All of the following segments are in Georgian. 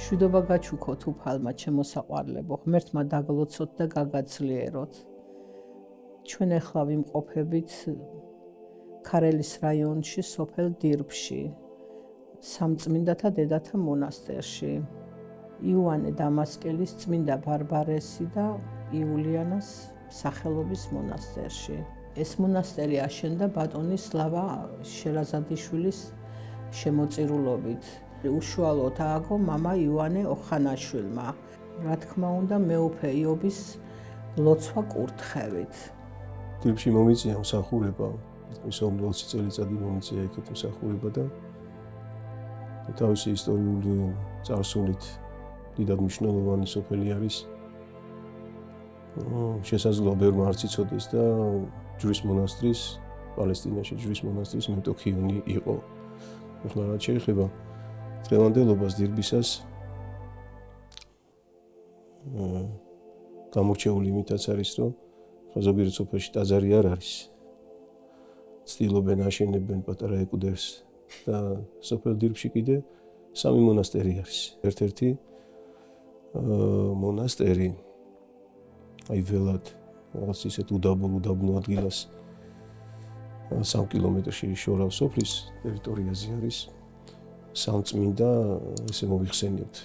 მშვიდობა გაჩუქოთ უფალმა ჩემოსაყვარლებო, ღმერთმა დაგლოცოთ და გაგაძლიეროთ. ჩვენ ახლა ვიმყოფებით ქარელის რაიონში, სოფელ დირბში, სამწმინდათა დედათა მონასტერში. იოანე დამასკელის წმინდა ბარბარესი და იულიანას სახელობის მონასტერში. ეს მონასტერი აშენდა ბატონი სლავა შერაზადიშვილის შემოწირულობით. უშუალოდ ააგო მამა იოანე ოხანაშვილმა. რა თქმა უნდა, მეუფე იობის ლოცვა კურთხევით. დირბში მომიწია მსახურება, ის 20 წელიწადი მომიწია იქით მსახურება და თავისი ისტორიული წარსულით დიდად მნიშვნელოვანი სოფელი არის. შესაძლოა ბევრმა არც იცოდეს და ჯვრის მონასტრის, პალესტინაში ჯვრის მონასტრის მეტოქიონი იყო. ახლა რაც შეეხება დღევანდელობას დირბისას გამორჩეული იმითაც არის, რომ ზოგიერთ სოფელში ტაძარი არ არის. ცდილობენ აშენებენ პატარა ეკვდერს და სოფელ დირბში კიდე 3 მონასტერი არის. ერთ-ერთი მონასტერი აი ველად რაღაც ისეთ უდაბნო ადგილას 3 კილომეტრში შორაულ სოფლის ტერიტორიაზე არის სამწმინდა, ესე მოიხსენიებთ,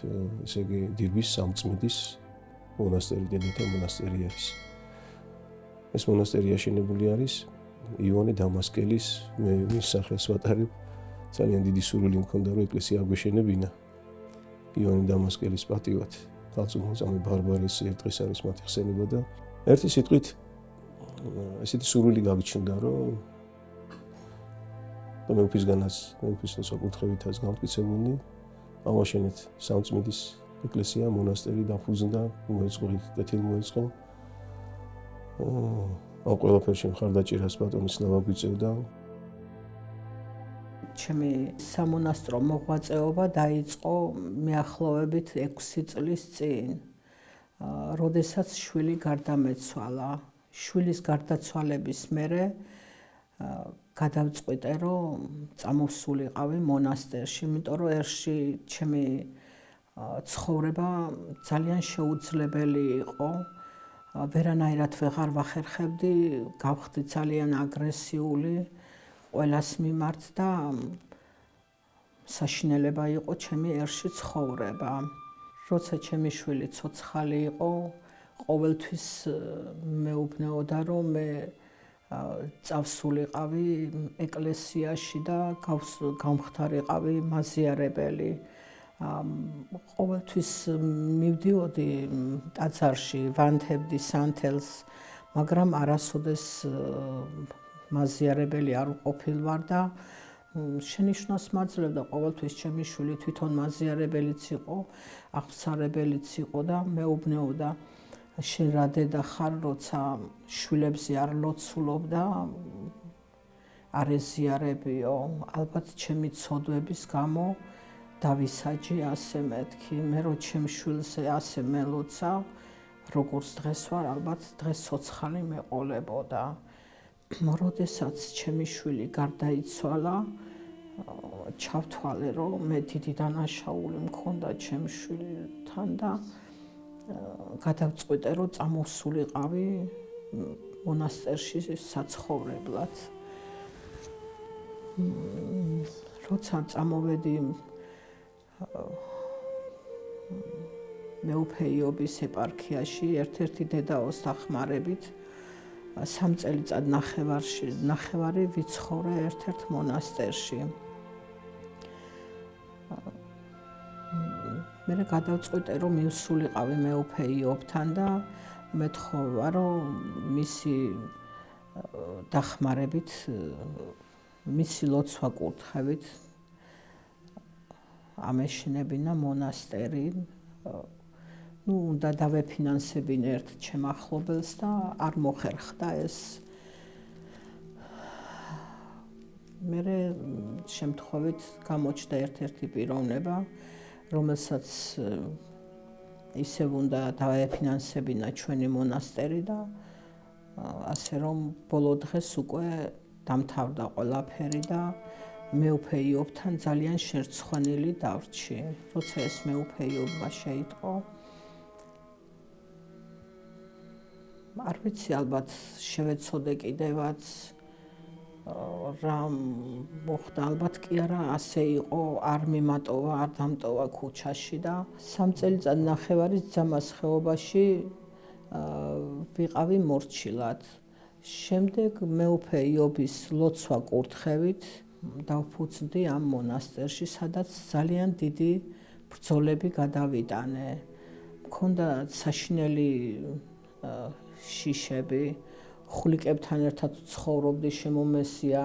ესე იგი დირბის სამწმინდის მონასტერი, დედათა მონასტერი არის. ეს მონასტერი აშენებული არის იოანე დამასკელის, მე მის სახელს ვატარებ, ძალიან დიდი სურვილი მქონდა, რომ ეკლესია აგვეშენებინა იოანე დამასკელის პატივად. ქალწულმოწამე ბარბარესი ერთ დღეს არის მათი ხსენება და ერთი სიტყვით ესეთი სურვილი გაგიჩნდა, რომ და მეუფისგანაც, მეუფის საკურთხევითაც გამტკიცებული, ავაშენეთ სამწმინდის ეკლესია, მონასტერი დაფუძნდა, მოეწყო კეთილი მოეწყო. ამ ყველაფერში მხარდაჭერას ბატონი სლავა გვიწევდა. ჩემი სამონასტრო მოღვაწეობა დაიწყო მეახლოებით 6 წლის წინ, როდესაც შვილი გარდამეცვალა. შვილის გარდაცვალების მერე გადავწყვიტე, რომ წამოსულიყავი მონასტერში, იმიტომ რომ ერში ჩემი ცხოვრება ძალიან შეუძლებელი იყო. ვერანაირად ვეღარ ვახერხებდი, გავხდი ძალიან აგრესიული ყველას მიმართ და საშინელება იყო ჩემი ერში ცხოვრება. როცა ჩემი შვილი ცოცხალი იყო, ყოველთვის მეუბნეოდა, რომ მე წავსულიყავი ეკლესიაში და გამხდარიყავი მაზიარებელი. ყოველთვის მივდიოდი ტაძარში, ვანთებდი სანთელს, მაგრამ არასოდეს მაზიარებელი არ ვყოფილვარ და შენიშვნას მაძლევდა ყოველთვის ჩემი შვილი თვითონ მაზიარებელიც იყო, აღსარებელიც იყო და მეუბნეოდა, შენ რა დედა ხარ, როცა შვილებზე არ ლოცულობ და არ ეზიარებიო, ალბათ ჩემი ცოდვების გამო დავისაჯე ასე მეთქი, მე რო ჩემ შვილზე ასე მელოცა, როგორც დღეს ვარ, ალბათ დღეს ცოცხალი მეყოლებოდა. როდესაც ჩემი შვილი გარდაიცვალა, ჩავთვალე, რომ მე დიდი დანაშაული მქონდა ჩემ შვილთან და გადავწყვიტე, რომ წამოსულიყავი მონასტერში საცხოვრებლად. როცა წამოვედი მეუფე იობის ეპარქიაში, ერთ-ერთი დედაოს დახმარებით 3 წელიწად ნახევარი ვიცხოვრე ერთ-ერთ მონასტერში. მე გადავწყვიტე, რომ მივსულიყავი მეუფე იობთან და მეთხოვა, რომ მისი დახმარებით, მისი ლოცვა კურთხევით ამეშენებინა მონასტერი. უნდა დავეფინანსებინე ერთ ჩემ ახლობელს და არ მოხერხდა ეს. მერე შემთხვევით გამოჩნდა ერთ-ერთი პიროვნება, რომელსაც ისევ უნდა დავეფინანსებინა ჩვენი მონასტერი და ასე რომ ბოლო დღეს უკვე დამთავრდა ყველაფერი და მეუფე იობთან ძალიან შერცხვენილი დავრჩი. როცა ეს მეუფე იობა შეიტყო, არ ვიცი, ალბათ შევეცოდე კიდევაც რა მოხდა, ალბათ კი არა, ასე იყო, არ მიმატოვა, არ დამტოვა ქუჩაში და 3 წელიწად ნახევარის ძამას ხეობაში ვიყავი მორჩილად. შემდეგ მეუფე იობის ლოცვა კურთხევით დავფუძნდი ამ მონასტერში, სადაც ძალიან დიდი ბრძოლები გადავიტანე. მქონდა საშინელი შიშები, ხვლიკებთან ერთად ცხოვრობდი, შემომესია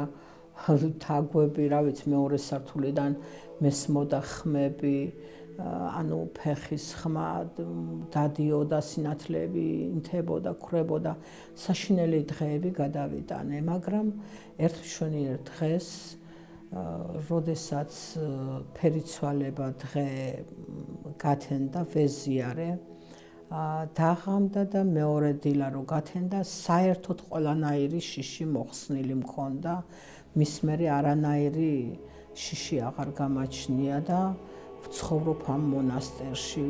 თაგვები, რა ვიცი, მეორე სართულიდან მესმოდა ხმები, ანუ ფეხის ხმა დადიოდა, სინათლეები ინთებოდა, ქრებოდა, საშინელი დღეები გადავიტანე, მაგრამ ერთმშვენიერ დღეს, როდესაც ფერიცვალება დღე გათენდა, ვეზიარე, დაღამდა და მეორე დილა რო გათენდა, საერთოდ ყველანაირი შიში მოხსნილი მქონდა, მის მერე არანაირი შიში აღარ გამაჩნია და ვცხოვრობ ამ მონასტერში.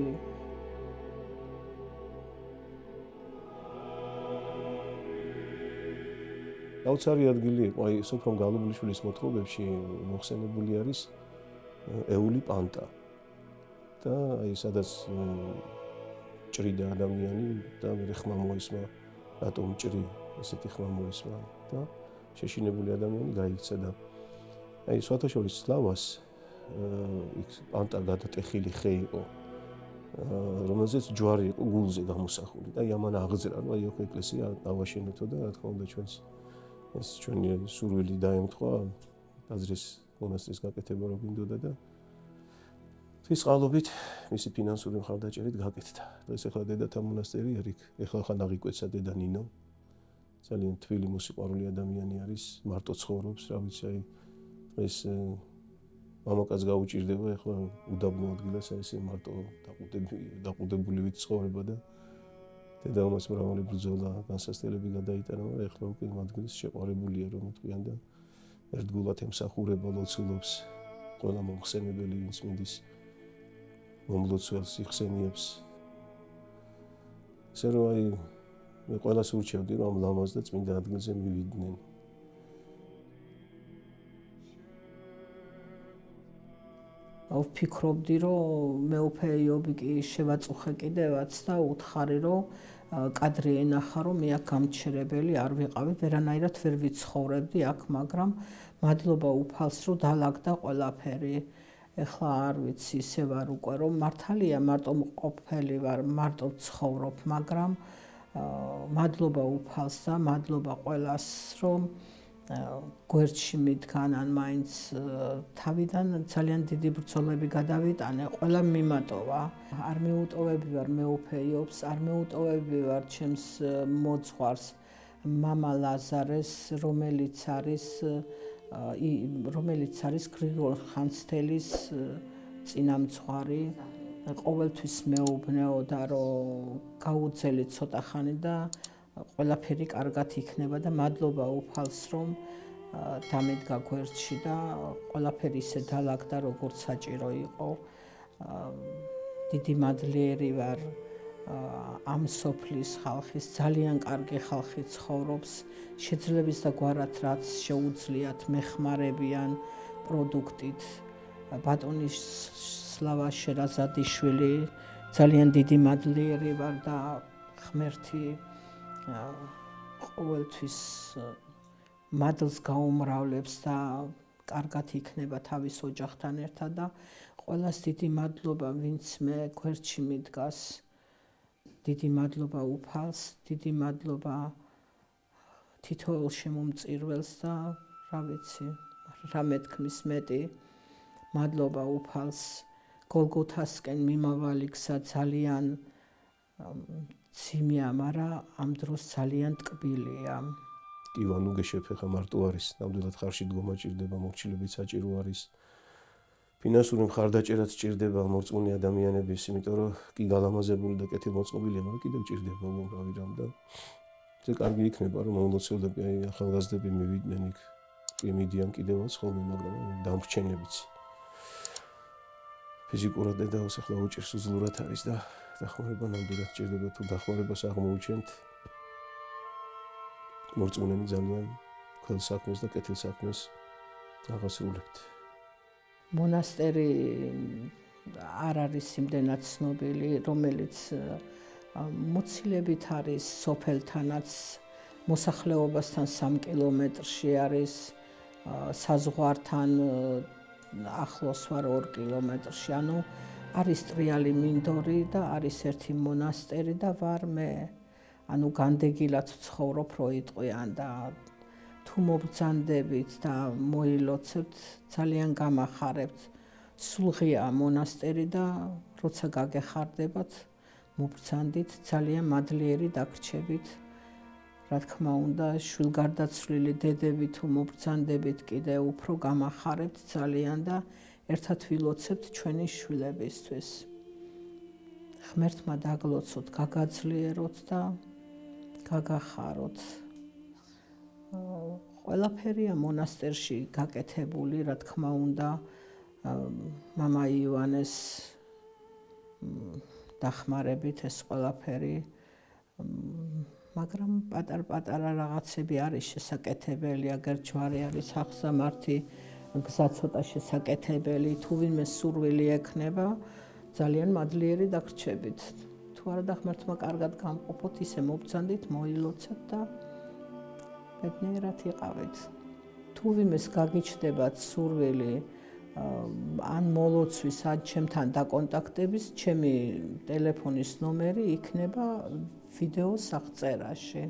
დაუცარი ადგილი იყო, აი სოფრონ გალუბლიშვილის მოთხრობებში მოხსენებული არის ეული პანტა. და აი სადაც ჭრიდა ადამიანი და მე ხმა მოისმა, რატომ ჭრი, ესეთი ხმა მოისმა და შეშინებული ადამიანი გაიქცა და აი სვათაშორის სლავას იქ პანტა გადატეხილი ხე იყო, რომელზეც ჯვარი იყო გულზე გამოსახული და ამან აღძრა, რომ აი ხო ეკლესია დავაშენეთო და რა თქმა უნდა ჩვენს ეს ჩვენი სურვილი დაემთხვა აზრის მონასტრის გაკეთება რო გინდოდა და ის წყალობით მისი ფინანსური მხარდაჭერით გაკეთდა. ეს ახლა დედათა მონასტერი არის, ახლა ხან აღიკვეცა დედა ნინო. ძალიან თბილი მუსიყვარული ადამიანი არის, მარტო ცხოვრობს, რა ვიცი, აი ეს მამაკაც გაუჭირდება, ახლა უდაბნო ადგილას აი ესე მარტო დაყუდებულივით ცხოვრება და დედა მას მრავალი ბრძოლა, განსასწრებელი გადაიტანა, მაგრამ ახლა უკვე იმ ადგილას შეყვარებულია, რომ თქვიან და ერთგულად ემსახურება, ლოცულობს ყველა მომხსენებელი, ვინც მიდის მომლოცველს იხსენიებს. ესე რომ აი მე ყველას ურჩევდი, რომ ამ ლამაზ და წმინდა ადგილზე მივიდნენ. ვფიქრობდი, რომ მეუფე იობი კი შევაწუხე კიდევაც და უთხარი, რომ კადრი ენახა, რომ მე აქ გამჩერებელი არ ვიყავი, ვერანაირად ვერ ვიცხოვრებდი აქ, მაგრამ მადლობა უფალს, რომ დაალაგდა ყველაფერი. ეხლა არ ვიცი, ისე ვარ უკვე, რომ მართალია მარტო მყოფელი ვარ, მარტო ვცხოვრობ, მაგრამ მადლობა უფალს და მადლობა ყველას, რომ გვერდში მიდგანან, მაინც თავიდან ძალიან დიდი ბრძოლები გადავიტანე, ყველა მიმატოვა. არ მეუტოვები ვარ მეუფე იობს, არ მეუტოვები ვარ ჩემს მოძღვარს მამა ლაზარეს, რომელიც არის გრიგორ ხანძთელის წინამძღვარი. ყოველთვის მეუბნეოდა, რომ გაუძელი ცოტა ხანი და ყველაფერი კარგად იქნება და მადლობა უფალს, რომ დამედგა გვერდში და ყველაფერი ისე დაალაგდა, როგორც საჭირო იყო. დიდი მადლიერი ვარ ამ სოფლის ხალხის, ძალიან კარგი ხალხი ცხოვრობს, შეძლებს და გვარად რაც შეუძლიათ მეხმარებიან პროდუქტით. ბატონი სლავა შერაზადიშვილი, ძალიან დიდი მადლიერი ვარ და ღმერთი ყოველთვის მადლს გაუმრავლებს და კარგად იქნება თავის ოჯახთან ერთად და ყველას დიდი მადლობა, ვინც მე გვერდში მიდგას. დიდი მადლობა უფალს, დიდი მადლობა თითოეულ შემომწირველს და რა ვიცი, რა მეთქმის მეტი. მადლობა უფალს, გოლგოთასკენ მიმავალი გზა ძალიან ციმია, მაგრამ ამ დროს ძალიან ტკბილია. კი, ვანუ გეშეფ ხა მარტო არის, ნამდვილად ხარში დგომა ჭირდება, მორჩილებით საჭირო არის. ფინანსური მხარდაჭერაც ჭირდება მორწმუნე ადამიანების, იმიტომ რომ კი გალამაზებული და კეთილმოწყობილია, მაგრამ კიდევ ჭირდება უამრავი რამ და זה კარგი იქნება, რომ მომლოცველები, აი ახალგაზრდები მივიდნენ იქ კი მიდიან კიდევაც ხოლმე, მაგრამ დამრჩენებიც. ფიზიკურად დედაოს ახლა უჭირს უძლურად არის და დახმარება ნამდვილად ჭირდება, თუ დახმარებას აღმოუჩენთ. მორწმუნენი ძალიან ქელ საქმეს და კეთილ საქმეს აღასრულებთ. მონასტერი არ არის იმდენად ცნობილი, რომელიც მოცილებით არის სოფელთანაც, მოსახლეობასთან 3 კილომეტრში არის, საზღვართან ახლოს ვარ 2 კილომეტრში, ანუ არის ტრიალი მინდორი და არის ერთი მონასტერი და ვარ მე, ანუ განდეგილად ვცხოვრობ რო იტყვიან და თუ მობრძანდებით და მოილოცებთ, ძალიან გამახარებთ. სულ ღია მონასტერი და როცა გაგეხარდებათ, მობრძანდით, ძალიან მადლიერი დაგრჩებით. რა თქმა უნდა, შვილგარდაცვლილი დედები თუ მობრძანდებით, კიდე უფრო გამახარებთ ძალიან და ერთად ვილოცებთ ჩვენი შვილებისთვის. ღმერთმა დაგლოცოთ, გაგაძლიეროთ და გაგახაროთ. ყველაფერია მონასტერში გაკეთებული, რა თქმა უნდა, მამა იოანეს დახმარებით ეს ყველაფერი, მაგრამ პატარ-პატარა რაღაცები არის შესაკეთებელი, აგერ ჯვარი არის აღსამართი, გზა ცოტა შესაკეთებელი, თუ ვინმე სურვილი ექნება, ძალიან მადლიერი დაგრჩებით. თუ არა და ღმერთმა კარგად გამყოფოთ, ისე მობრძანდით, მოილოცეთ და ბედნიერად იყავით. თუ ვინმეს გაგიჩნდებათ სურვილი ან მოლოცვის, ან ჩემთან დაკონტაქტების, ჩემი ტელეფონის ნომერი იქნება ვიდეოს აღწერაში.